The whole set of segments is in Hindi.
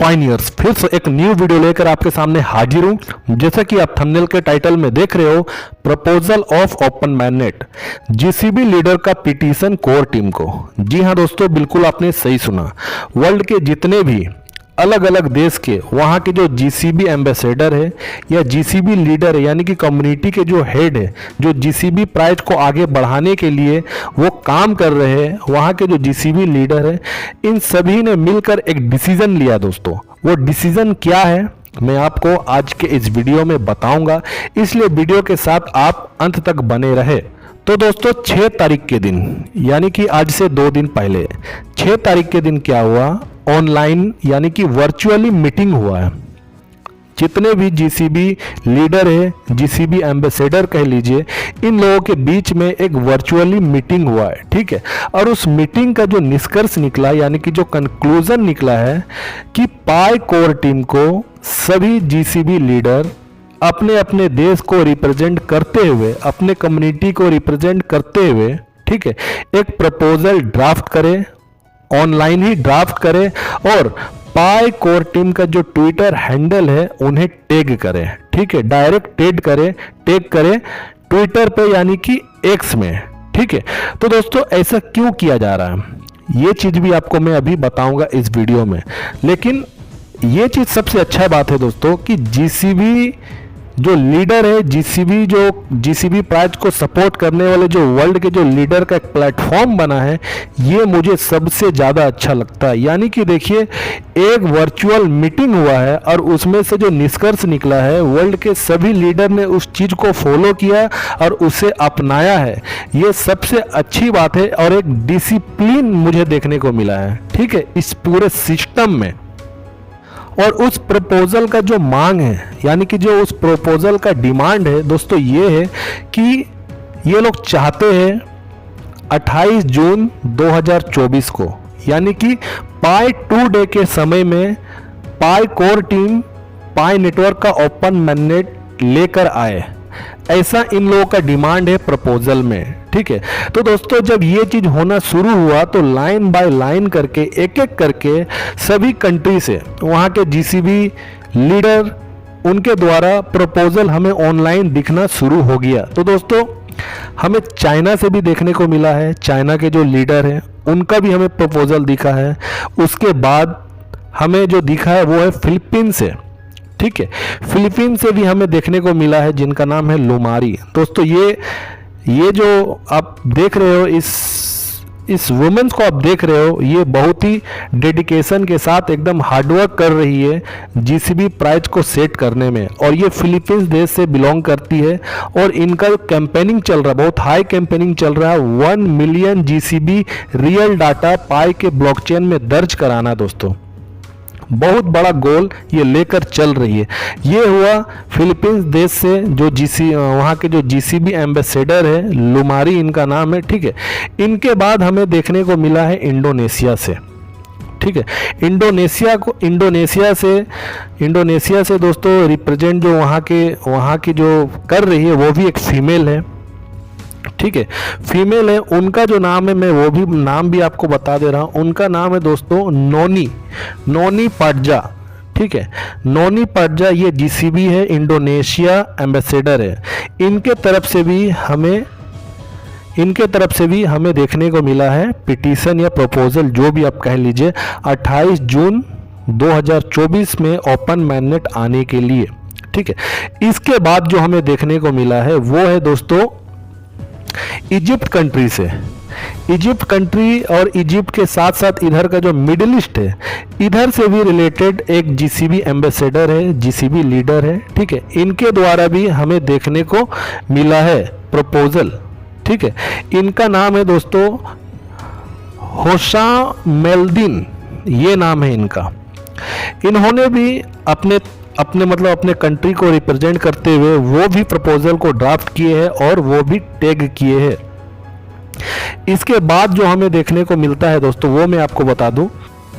पायनियर्स फिर से एक न्यू वीडियो लेकर आपके सामने हाजिर हूं। जैसा कि आप थंबनेल के टाइटल में देख रहे हो, proposal of open MANET, GCB leader का पिटीशन कोर टीम को। जी हां दोस्तों, बिल्कुल आपने सही सुना। वर्ल्ड के जितने भी अलग अलग देश के वहाँ के जो जीसीबी एम्बेसडर है या जीसीबी लीडर है, यानी कि कम्युनिटी के जो हेड है, जो जीसीबी प्राइज को आगे बढ़ाने के लिए वो काम कर रहे हैं, वहाँ के जो जीसीबी लीडर है, इन सभी ने मिलकर एक डिसीजन लिया दोस्तों। वो डिसीजन क्या है मैं आपको आज के इस वीडियो में बताऊंगा, इसलिए वीडियो के साथ आप अंत तक बने रहे। तो दोस्तों 6 तारीख के दिन, यानी कि आज से 2 दिन पहले 6 तारीख के दिन क्या हुआ, ऑनलाइन यानी कि वर्चुअली मीटिंग हुआ है। जितने भी जीसीबी लीडर है, जीसीबी एम्बेसडर कह लीजिए, इन लोगों के बीच में एक वर्चुअली मीटिंग हुआ है, ठीक है। और उस मीटिंग का जो निष्कर्ष निकला, यानी कि जो कंक्लूजन निकला है कि पाई कोर टीम को सभी जीसीबी लीडर अपने अपने देश को रिप्रेजेंट करते हुए, अपने कम्युनिटी को रिप्रेजेंट करते हुए, ठीक है, एक प्रपोजल ड्राफ्ट करे, ऑनलाइन ही ड्राफ्ट करे और पाई कोर टीम का जो ट्विटर हैंडल है उन्हें टैग करे, ठीक है, डायरेक्ट टैग करे ट्विटर पे, यानी कि एक्स में, ठीक है। तो दोस्तों ऐसा क्यों किया जा रहा है, ये चीज भी आपको मैं अभी बताऊंगा इस वीडियो में। लेकिन ये चीज सबसे अच्छा बात है दोस्तों कि जीसीबी जो लीडर है, जीसीबी प्राइज को सपोर्ट करने वाले जो वर्ल्ड के जो लीडर का एक प्लेटफॉर्म बना है, ये मुझे सबसे ज़्यादा अच्छा लगता है। यानी कि देखिए, एक वर्चुअल मीटिंग हुआ है और उसमें से जो निष्कर्ष निकला है, वर्ल्ड के सभी लीडर ने उस चीज़ को फॉलो किया और उसे अपनाया है। ये सबसे अच्छी बात है और एक डिसिप्लिन मुझे देखने को मिला है, ठीक है, इस पूरे सिस्टम में। और उस प्रपोजल का जो मांग है, यानी कि जो उस प्रपोजल का डिमांड है दोस्तों, ये है कि ये लोग चाहते हैं 28 जून 2024 को, यानी कि पाई 2 डे के समय में पाई कोर टीम पाई नेटवर्क का ओपन मैनेट लेकर आए। ऐसा इन लोगों का डिमांड है प्रपोजल में, ठीक है। तो दोस्तों जब ये चीज होना शुरू हुआ तो लाइन बाय लाइन करके, एक एक करके सभी कंट्री से वहाँ के जीसीबी लीडर, उनके द्वारा प्रपोजल हमें ऑनलाइन दिखना शुरू हो गया। तो दोस्तों हमें चाइना से भी देखने को मिला है, चाइना के जो लीडर हैं उनका भी हमें प्रपोजल दिखा है। उसके बाद हमें जो दिखा है वो है फिलीपींस से, ठीक है, फिलीपींस से भी हमें देखने को मिला है जिनका नाम है लुमारी। दोस्तों ये जो आप देख रहे हो, इस वुमेन्स को आप देख रहे हो, ये बहुत ही डेडिकेशन के साथ एकदम हार्डवर्क कर रही है जीसीबी प्राइज को सेट करने में। और ये फिलीपींस देश से बिलोंग करती है और इनका जो कैंपेनिंग चल रहा है, बहुत हाई कैंपेनिंग चल रहा है, 1 मिलियन जीसीबी रियल डाटा पाई के ब्लॉकचेन में दर्ज कराना। दोस्तों बहुत बड़ा गोल ये लेकर चल रही है। ये हुआ फिलीपींस देश से जो वहाँ के जो जीसीबी एम्बेसडर है, लुमारी इनका नाम है, ठीक है। इनके बाद हमें देखने को मिला है इंडोनेशिया से, ठीक है। इंडोनेशिया से दोस्तों रिप्रेजेंट जो वहाँ की जो कर रही है वो भी एक फीमेल है, ठीक है, फीमेल है। उनका जो नाम है, मैं वो भी नाम भी आपको बता दे रहा हूँ। उनका नाम है दोस्तों नोनी पाटजा, ठीक है, नोनी पाटजा। ये जीसीबी है, इंडोनेशिया एम्बेसडर है। इनके तरफ से भी हमें देखने को मिला है पिटीशन या प्रपोजल, जो भी आप कह लीजिए, 28 जून 2024 में ओपन मैनेट आने के लिए, ठीक है। इसके बाद जो हमें देखने को मिला है वो है दोस्तों इजिप्ट कंट्री से। इजिप्ट कंट्री और इजिप्ट के साथ साथ इधर का जो मिडिल ईस्ट है, इधर से भी रिलेटेड एक जीसीबी एम्बेसडर है, जीसीबी लीडर है, ठीक है। इनके द्वारा भी हमें देखने को मिला है प्रपोजल, ठीक है। इनका नाम है दोस्तों होशा मेल्दिन, ये नाम है इनका। इन्होंने भी अपने कंट्री को रिप्रेजेंट करते हुए वो भी प्रपोजल को ड्राफ्ट किए हैं और वो भी टैग किए हैं। इसके बाद जो हमें देखने को मिलता है दोस्तों, वो मैं आपको बता दूं,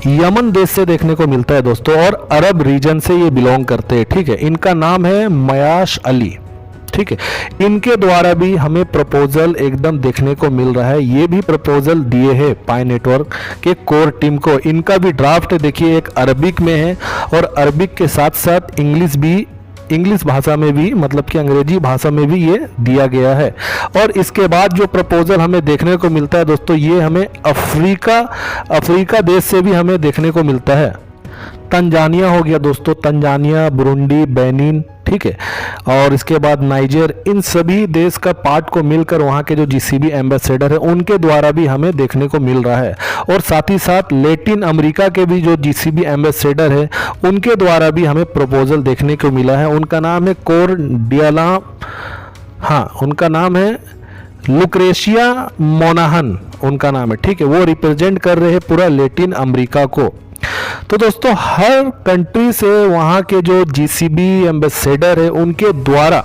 यमन देश से देखने को मिलता है दोस्तों, और अरब रीजन से ये बिलोंग करते हैं, ठीक है। इनका नाम है मयाश अली, ठीक है, इनके द्वारा भी हमें प्रपोजल एकदम देखने को मिल रहा है। ये भी प्रपोजल दिए हैं पाई नेटवर्क के कोर टीम को। इनका भी ड्राफ्ट देखिए, एक अरबिक में है और अरबिक के साथ साथ इंग्लिश भाषा में भी, मतलब कि अंग्रेजी भाषा में भी ये दिया गया है। और इसके बाद जो प्रपोजल हमें देखने को मिलता है दोस्तों, ये हमें अफ्रीका देश से भी हमें देखने को मिलता है। तंजानिया हो गया दोस्तों, तंजानिया, बुरुंडी, बेनिन, ठीक है, और इसके बाद नाइजर, इन सभी देश का पार्ट को मिलकर वहाँ के जो जीसीबी एम्बेसडर है उनके द्वारा भी हमें देखने को मिल रहा है। और साथ ही साथ लैटिन अमेरिका के भी जो जीसीबी एम्बेसडर है उनके द्वारा भी हमें प्रपोजल देखने को मिला है। उनका नाम है कोर डियाला, हाँ उनका नाम है लुक्रेशिया मोनाहन उनका नाम है, ठीक है। वो रिप्रेजेंट कर रहे हैं पूरा लैटिन अमेरिका को। तो दोस्तों हर कंट्री से वहाँ के जो जीसीबी एम्बेसडर है उनके द्वारा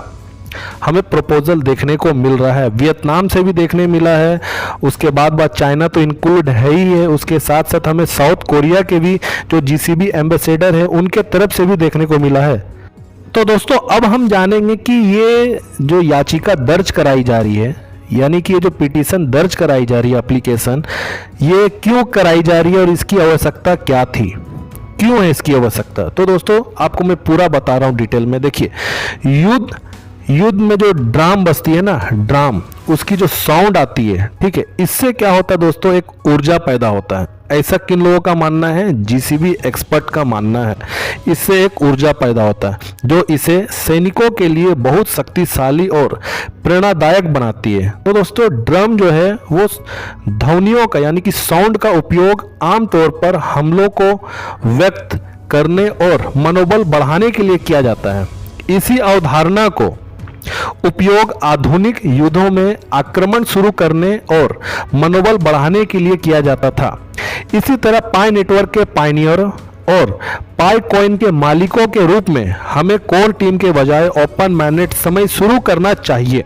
हमें प्रपोजल देखने को मिल रहा है। वियतनाम से भी देखने मिला है, उसके बाद चाइना तो इंक्लूड है ही है, उसके साथ साथ हमें साउथ कोरिया के भी जो जीसीबी एम्बेसडर है उनके तरफ से भी देखने को मिला है। तो दोस्तों अब हम जानेंगे कि ये जो याचिका दर्ज कराई जा रही है, यानी कि ये जो पिटीशन दर्ज कराई जा रही है एप्लीकेशन, ये क्यों कराई जा रही है और इसकी आवश्यकता क्या थी, क्यों है इसकी आवश्यकता। तो दोस्तों आपको मैं पूरा बता रहा हूँ डिटेल में। देखिए, युद्ध में जो ड्राम बजती है ना, ड्राम, उसकी जो साउंड आती है, ठीक है, इससे क्या होता है दोस्तों, एक ऊर्जा पैदा होता है। ऐसा किन लोगों का मानना है, जीसीबी एक्सपर्ट का मानना है। इससे एक ऊर्जा पैदा होता है जो इसे सैनिकों के लिए बहुत शक्तिशाली और प्रेरणादायक बनाती है। तो दोस्तों ड्रम जो है वो ध्वनियों का, यानी कि साउंड का उपयोग आमतौर पर हमलों को व्यक्त करने और मनोबल बढ़ाने के लिए किया जाता है। इसी अवधारणा को उपयोग आधुनिक युद्धों में आक्रमण शुरू करने और मनोबल बढ़ाने के लिए किया जाता था। इसी तरह पाई नेटवर्क के पायनियर और पाई कॉइन के मालिकों के रूप में हमें कोर टीम के बजाय ओपन मैनेट समय शुरू करना चाहिए।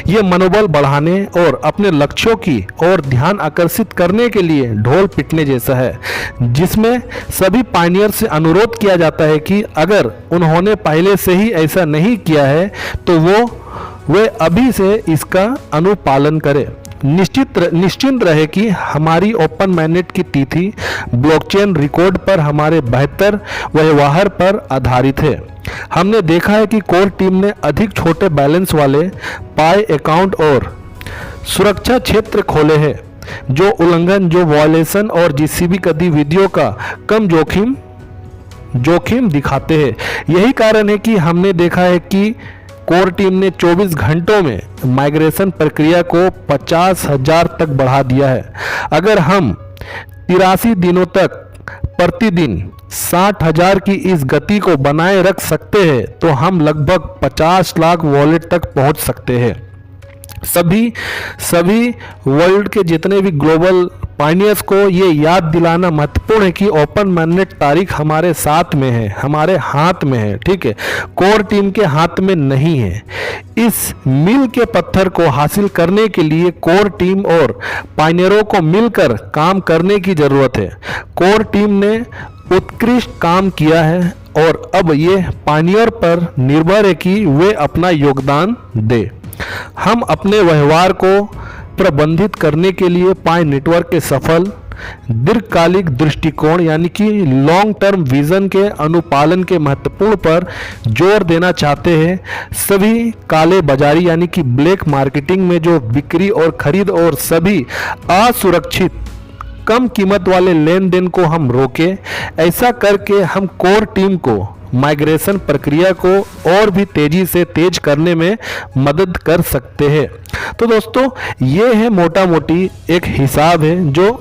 ये मनोबल बढ़ाने और अपने लक्ष्यों की ओर ध्यान आकर्षित करने के लिए ढोल पिटने जैसा है, जिसमें सभी पायनियर से अनुरोध किया जाता है कि अगर उन्होंने पहले से ही ऐसा नहीं किया है तो वे अभी से इसका अनुपालन करें। निश्चिंत रहे कि हमारी ओपन मैनेट की तिथि ब्लॉकचेन रिकॉर्ड पर हमारे बेहतर व्यवहार पर आधारित है। हमने देखा है कि कोर टीम ने अधिक छोटे बैलेंस वाले पाई अकाउंट और सुरक्षा क्षेत्र खोले हैं जो उल्लंघन, जो वॉयलेशन और जीसीबी गतिविधियों का कम जोखिम दिखाते हैं। यही कारण है कि हमने देखा है कि कोर टीम ने 24 घंटों में माइग्रेशन प्रक्रिया को 50,000 तक बढ़ा दिया है। अगर हम 83 दिनों तक प्रतिदिन 60,000 की इस गति को बनाए रख सकते हैं तो हम लगभग 50 लाख वॉलेट तक पहुंच सकते हैं। सभी वर्ल्ड के जितने भी ग्लोबल पायनियर्स को ये याद दिलाना महत्वपूर्ण है कि ओपन मैनेट तारीख हमारे साथ में है, हमारे हाथ में है, ठीक है, कोर टीम के हाथ में नहीं है। इस मील के पत्थर को हासिल करने के लिए कोर टीम और पायनियरों को मिलकर काम करने की जरूरत है। कोर टीम ने उत्कृष्ट काम किया है और अब ये पायनियर पर निर्भर है कि वे अपना योगदान दे। हम अपने व्यवहार को प्रबंधित करने के लिए पाई नेटवर्क के सफल दीर्घकालिक दृष्टिकोण, यानी कि लॉन्ग टर्म विजन के अनुपालन के महत्वपूर्ण पर जोर देना चाहते हैं। सभी काले बाजारी यानी कि ब्लैक मार्केटिंग में जो बिक्री और खरीद और सभी असुरक्षित कम कीमत वाले लेन देन को हम रोकें। ऐसा करके हम कोर टीम को माइग्रेशन प्रक्रिया को और भी तेजी से तेज करने में मदद कर सकते हैं। तो दोस्तों ये है मोटा मोटी एक हिसाब है जो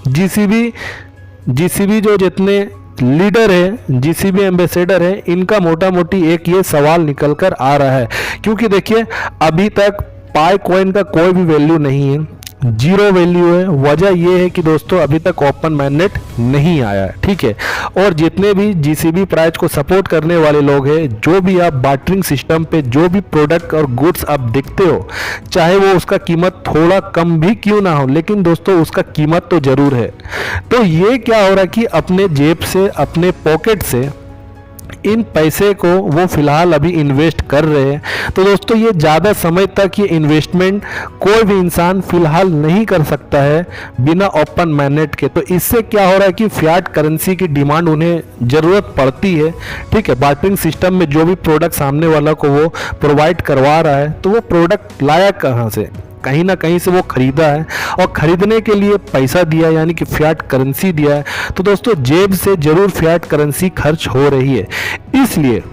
जीसीबी जो जितने लीडर है, जीसीबी एम्बेसडर है, इनका मोटा मोटी एक ये सवाल निकल कर आ रहा है। क्योंकि देखिए अभी तक पाई कॉइन का कोई भी वैल्यू नहीं है, जीरो वैल्यू है। वजह यह है कि दोस्तों अभी तक ओपन मैनेट नहीं आया है, ठीक है। और जितने भी जीसीबी प्राइस को सपोर्ट करने वाले लोग हैं, जो भी आप बार्टरिंग सिस्टम पे जो भी प्रोडक्ट और गुड्स आप देखते हो, चाहे वो उसका कीमत थोड़ा कम भी क्यों ना हो, लेकिन दोस्तों उसका कीमत तो जरूर है। तो ये क्या हो रहा है कि अपने जेब से, अपने पॉकेट से इन पैसे को वो फिलहाल अभी इन्वेस्ट कर रहे हैं। तो दोस्तों ये ज़्यादा समय तक ये इन्वेस्टमेंट कोई भी इंसान फिलहाल नहीं कर सकता है बिना ओपन मैनेट के। तो इससे क्या हो रहा है कि फियाट करेंसी की डिमांड उन्हें ज़रूरत पड़ती है, ठीक है। बार्टरिंग सिस्टम में जो भी प्रोडक्ट सामने वाला को वो प्रोवाइड करवा रहा है, तो वो प्रोडक्ट लाया कहाँ से, कहीं ना कहीं से वो खरीदा है, और खरीदने के लिए पैसा दिया यानी कि फियाट करेंसी दिया है। तो दोस्तों जेब से जरूर फियाट करेंसी खर्च हो रही है। इसलिए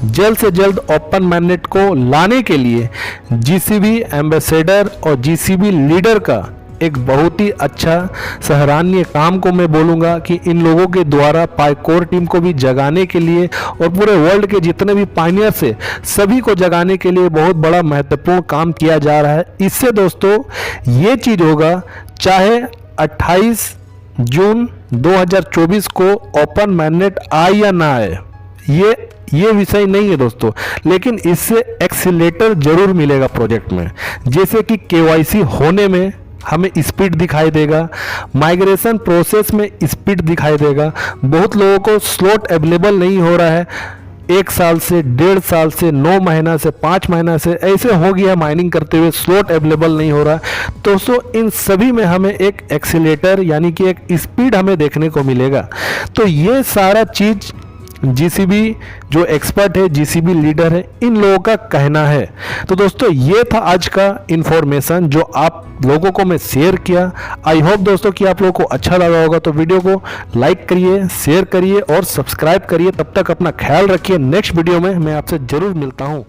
जल्द से जल्द ओपन मैनेट को लाने के लिए जीसीबी एम्बेसडर और जीसीबी लीडर का एक बहुत ही अच्छा सराहनीय काम को मैं बोलूँगा कि इन लोगों के द्वारा पाइकोर टीम को भी जगाने के लिए और पूरे वर्ल्ड के जितने भी पायनियर्स है सभी को जगाने के लिए बहुत बड़ा महत्वपूर्ण काम किया जा रहा है। इससे दोस्तों ये चीज़ होगा, चाहे 28 जून 2024 को ओपन मैनेट आए या ना आए, ये विषय नहीं है दोस्तों, लेकिन इससे एक्सीलेटर जरूर मिलेगा प्रोजेक्ट में। जैसे कि केवाईसी होने में हमें स्पीड दिखाई देगा, माइग्रेशन प्रोसेस में स्पीड दिखाई देगा। बहुत लोगों को स्लॉट अवेलेबल नहीं हो रहा है, 1 साल से 1.5 साल से 9 महीना से 5 महीना से ऐसे हो गया माइनिंग करते हुए, स्लॉट अवेलेबल नहीं हो रहा है। दोस्तों इन सभी में हमें एक एक्सीलेटर यानी कि एक स्पीड हमें देखने को मिलेगा। तो ये सारा चीज़ जीसीबी जो एक्सपर्ट है, जीसीबी लीडर है, इन लोगों का कहना है। तो दोस्तों ये था आज का इन्फॉर्मेशन जो आप लोगों को मैं शेयर किया। आई होप दोस्तों कि आप लोगों को अच्छा लगा होगा। तो वीडियो को लाइक करिए, शेयर करिए और सब्सक्राइब करिए। तब तक अपना ख्याल रखिए। नेक्स्ट वीडियो में मैं आपसे जरूर मिलता हूँ।